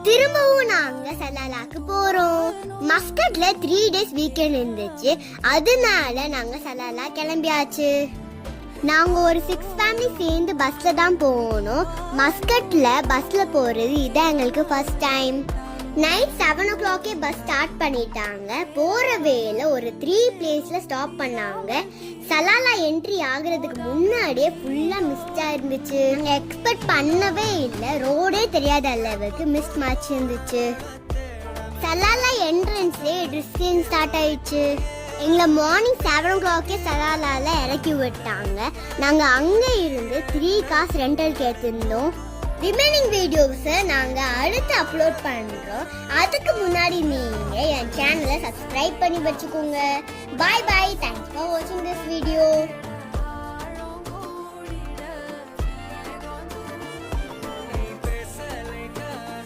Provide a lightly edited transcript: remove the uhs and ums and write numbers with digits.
திரும்பவும் நாங்க சலாலாக்கு போறோம். மஸ்கட்ல 3 days வீக்கெண்ட் இருந்துச்சு, அதனால நாங்க சலாலா கிளம்பியாச்சு. நாங்க ஒரு 6 ஃபேமிலி சேர்ந்து பஸ்ல தான் போனோம். மஸ்கட்ல பஸ்ல போறது இதான் எங்களுக்கு first time. Night 7 o'clock bus start பண்ணிட்டாங்க. போற வேல ஒரு 3 பிளேஸ்ல ஸ்டாப் பண்ணாங்க. சலாலா என்ட்ரி ஆகுறதுக்கு முன்னாடியே ஃபுல்லா மிஸ்டா இருந்துச்சு. நாங்க எக்ஸ்பெக்ட் பண்ணவே இல்லை, ரோடே தெரியாத அளவுக்கு மிஸ்ட் மேட்ச் இருந்துச்சு. சலாலா என்ட்ரன்ஸ்லேயே ட்ரெஸ்ஸிங் ஸ்டார்ட் ஆயிடுச்சு. எங்களை மார்னிங் 7 o'clock சலாலால இறக்கி விட்டாங்க. நாங்க அங்க இருந்து 3 cars ரெண்டல் கேட்டிருந்தோம். ரிமைனிங் வீடியோஸை நாங்கள் அடுத்து அப்லோட் பண்ணுறோம். அதுக்கு முன்னாடி நீங்கள் என் சேனலை சப்ஸ்கிரைப் பண்ணி வச்சுக்கோங்க. பாய் பாய். தேங்க்ஸ் ஃபார் வாட்சிங் திஸ் வீடியோ.